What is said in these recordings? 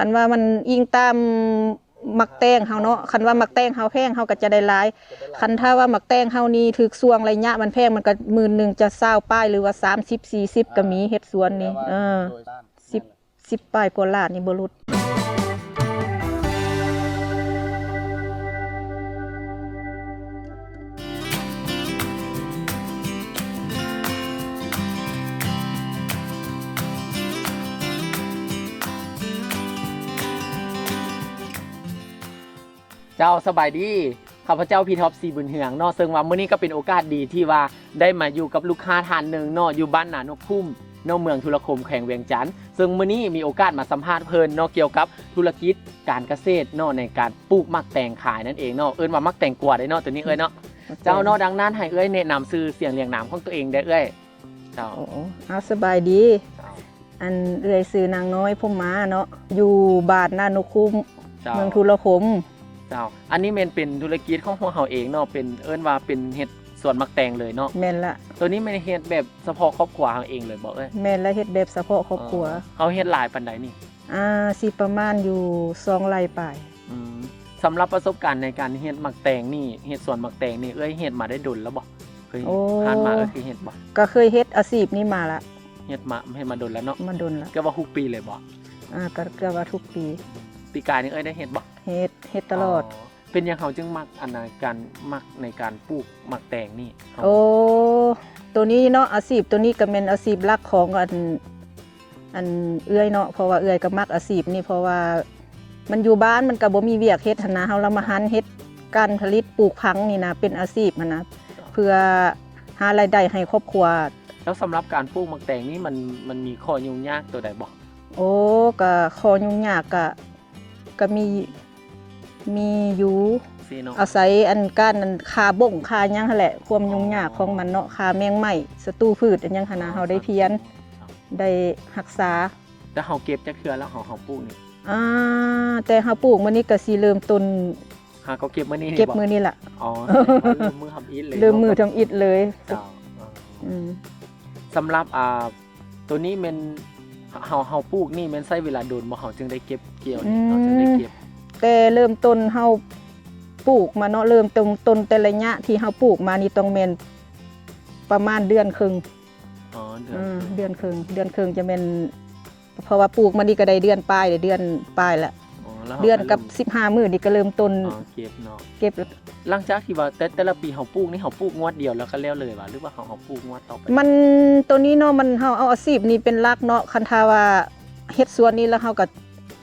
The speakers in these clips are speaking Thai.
คันว่ามันอิงตามมักแตงเฮาเนาะคันว่ามักแตงเฮาแพงเฮาก็จะได้หลายคันถ้าว่ามักแตงเฮานี่ถึกส่วงระยะมันแพงมันก็10,000จะ20ป้ายหรือว่า30 40ก็มีเฮ็ดสวนนี่10ป้ายกว่าล้านนี่บ่หลุดเจ้าสบายดีข้าพเจ้าพี่ท็อปสีบุญเหืองเนาะซึ่งว่ามื้อนี้ก็เป็นโอกาสดีที่ว่าได้มาอยู่กับลูกค้าท่านหนึ่งเนาะอยู่บ้านหนานกคุ้มเนาะเมืองธุรคมแขวงเวียงจันทน์ซึ่งมื้อนี้มีโอกาสมาสัมภาษณ์เพิ่นเนาะเกี่ยวกับธุรกิจการเกษตรเนาะในการปลูกมักแตงขายนั่นเองเนาะเอิ้นว่ามักแตงกวาได้เนาะตัวนี้เนาะเจ้าเนาะดังนั้นให้แนะนำชื่อเสียงเรียงนามของตัวเองได้เจ้าสบายดีอันซื้อนางน้อยพุ่มม้าเนาะอยู่บ้านหน้านกคุ้มเมืองธุรคมเจ้าอันนี้เป็นธุรกิจของพวกเขาเองเนาะเป็นเอิ้นว่าเป็นเฮ็ดสวนมักแตงเลยเนาะแม่นละตัวนี้ไม่ได้เฮ็ดแบบเฉพาะครอบครัวเขาเองเลยบอกแม่นละเฮ็ดแบบเฉพาะครอบครัวเขาเฮ็ดหลายปานใดนี่สิประมาณอยู่2ไร่ปลายสำหรับประสบการณ์ในการเฮ็ดมักแตงนี่เฮ็ดสวนมักแตงนี่เฮ็ดมาได้ดนแล้วบ่เคยผ่านมาเคยเฮ็ดบ่ก็เคยเฮ็ดอาชีพนี้มาละเฮ็ดมาดนแล้วเนาะมาดนละก็ว่าทุกปีเลยบ่ก็เกือบว่าทุกปีปีกายนี่ได้เฮ็ดบ่เฮ็ดตลอดเป็นยังเขาจึงมักการมักในการปลูกมักแตงนี่ตัวนี้เนาะอาชีพตัวนี้ก็เป็นอาชีพหลักของอันเอื้อยเนาะเพราะว่าเอื้อยก็มักอาชีพนี่เพราะว่ามันอยู่บ้านมันก็บ่มีเวียกเฮ็ดนะเฮาละมาหันเฮ็ดการผลิตปลูกพังนี่นะเป็นอาชีพนะเพื่อหารายได้ให้ครอบครัวแล้วสำหรับการปลูกมักแตงนี่มันมีข้อยุ่งยากตัวใดบ่ก็ข้อยุ่งยากก็มีอยู่อาศัยการคาบ่งคาหยังแหละความยุ่งยากของมันเนาะคาแมงไหม้ศัตรูพืชอันยังเฮาได้เพียรได้รักษาแต่เฮาเก็บจักเทื่อแล้วเฮาปลูกนี่แต่เฮาปลูกมื้อนี้ก็สิเริ่มต้นก็เก็บมื้อนี้เก็บมื้อนี้ล่ะเริ่มมือทำอิฐเลยเริ่มมือทำอิฐเลยสำหรับตัวนี้มันเฮาปลูกนี่มันใช้เวลาโดนบ่เฮาจึงได้เก็บเกี่ยวนี่เฮาจึงได้เก็บแต่เริ่มต้นเฮาปลูกมาเนาะเริ่มต้นแต่ระยะที่เฮาปลูกมานี่ต้องแม่นประมาณเดือนครึ่งเดือนครึ่งจะเป็นเพราะว่าปลูกมานี่ก็ได้เดือนปลายละเดือนกับ15มื้อนี่ก็เริ่มต้นเก็บเนาะเก็บหลังจากที่ว่าแต่ละปีเฮาปลูกนี่เฮาปลูกงวดเดียวแล้วก็แล้วเลยว่าหรือว่าเฮาปลูกงวดต่อไปมันตัวนี้เนาะมันเฮาเอาอาชีพนี้เป็นหลักเนาะคันถ้าว่าเฮ็ดสวนนี้แล้วเฮาก็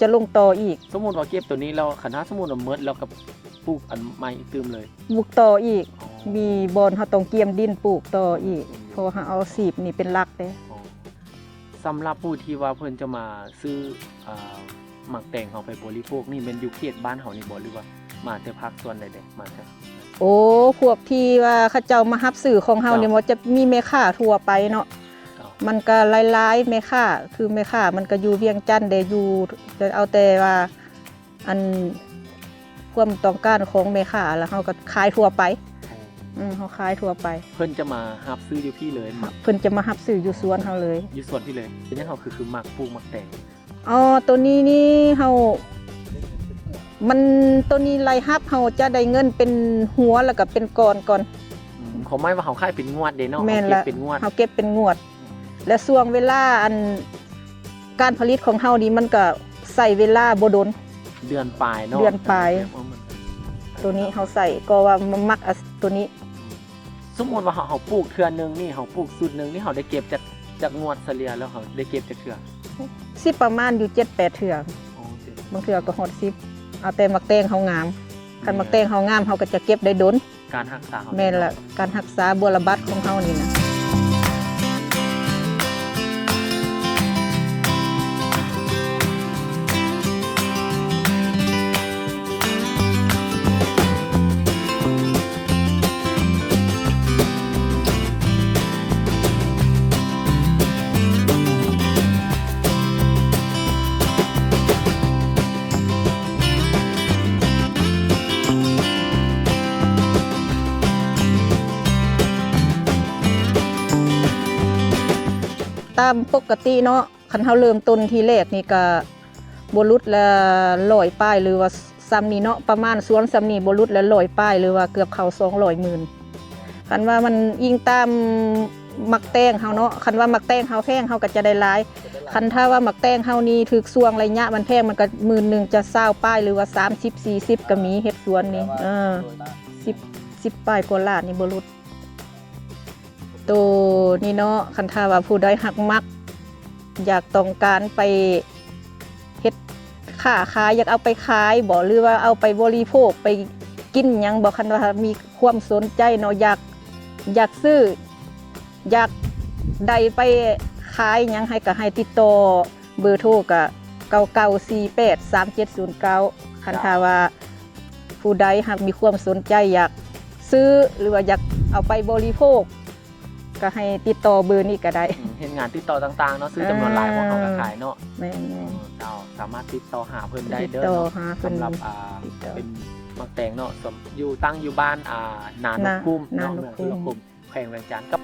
จะลงต่ออีกสมมุติว่าเก็บตัวนี้แล้วคณะสมมุติว่าหมดแล้วก็ปลูกอันใหม่ตื่มเลยปลูกต่ออีกมีบอนเฮาต้องเกี่ยมดินปลูกต่ออีกเพราะเฮาเอาอาชีพนี้เป็นหลักเด้สำหรับผู้ที่ว่าเพิ่นจะมาซื้อหมักแตงเฮาไปบริโภคนี่เป็นอยู่เขตบ้านเฮานี่บ่หรือว่ามาแต่ภาคส่วนใดๆมาแต่พวกที่ว่าเขาเจ้ามารับซื้อของเฮานี่มันจะมีแม่ค้าทั่วไปเนาะมันก็หลายๆแม่ค้าคือแม่ค้ามันก็อยู่เวียงจันทน์ได้อยู่เอาแต่ว่าความต้องการของแม่ค้าแล้วเฮาก็ขายทั่วไปเฮาขายทั่วไปเพิ่นจะมารับซื้ออยู่พี่เลยเพิ่นจะมารับซื้ออยู่สวนเฮาเลยอยู่สวนพี่เลยเป็นยังเฮาคือมักปลูกมักแตงตัวนี้นี่เฮามันตัวนี้รายรับเฮาจะได้เงินเป็นหัวแล้วก็เป็นก้อนก่อนเขาไม่ว่าเฮาขายเป็นงวดเด้เนาะเฮาเก็บเป็นงวดเฮาเก็บเป็นงวดและช่วงเวลาการผลิตของเฮานี่มันก็ใส่เวลาบ่ดนเดือนปลายเนาะเดือนปลายตัวนี้เฮาใส่ก็ว่ามันมักตัวนี้สมมุติว่าเฮาปลูกเทื่อนึงนี่เฮาปลูกสุดนึงนี่เฮาได้เก็บจากงวดเฉลี่ยแล้วเฮาได้เก็บจากเทื่อสิประมาณอยู่ 7-8 เทื่อบางเทื่อก็ฮอด10เอาแต่มักแตงเฮางามคันมักแตงเฮางามเฮาก็จะเก็บได้ดนการรักษาแม่นละการรักษาบัวระบัดของเฮานี่นะตามปกติเนาะคันเฮาเริ่มต้นทีแรกนี่ก็ บ่หลุดละ100ป้ายหรือว่าซ้ำนี้เนาะประมาณสวนซ้ำนี้บ่หลุดละ100ป้ายหรือว่าเกือบเข้า200,000คันว่ามันอิงตามมักแตงเฮาเนาะคันว่ามักแตงเฮาแพงเฮาก็จะได้หลายคันถ้าว่ามักแตงเฮานี่ถึกสวงระยะมันแพงมันก็10,000จะ20ป้ายหรือว่า30 40ก็มีเฮ็ดสวนนี่10ป้ายกว่าล้านนี่บ่หลุดตัวนี่เนาะคันถ้าว่าผู้ใดหักมักอยากต้องการไปเฮ็ดค้าขายอยากเอาไปขายบ่หรือว่าเอาไปบริโภคไปกินหยังบ่คันว่ามีความสนใจเนาะอยากซื้ออยากได้ไปขายหยังให้ก็ให้ติดต่อเบอร์โทรก็99483709คันถ้าว่าผู้ใดหากมีความสนใจอยากซื้อหรือว่าอยากเอาไปบริโภคก็ให้ติดต่อเบอร์นี้ก็ได้ เห็นงานติดต่อต่างๆเนาะซื้อจำนวนหลายของเขาก็ขายเนาะ แม่น เราสามารถติดต่อหาเพิ่นได้ ติด เด้อ ต่อ เนาะ หาเพิ่น สำหรับ ติดต่อ เป็นมักแตงเนาะตั้งอยู่บ้านนานกคุ้มเนาะ นานกคุ้ม เมืองทุรคมแขวงเวียงจันทน์กับ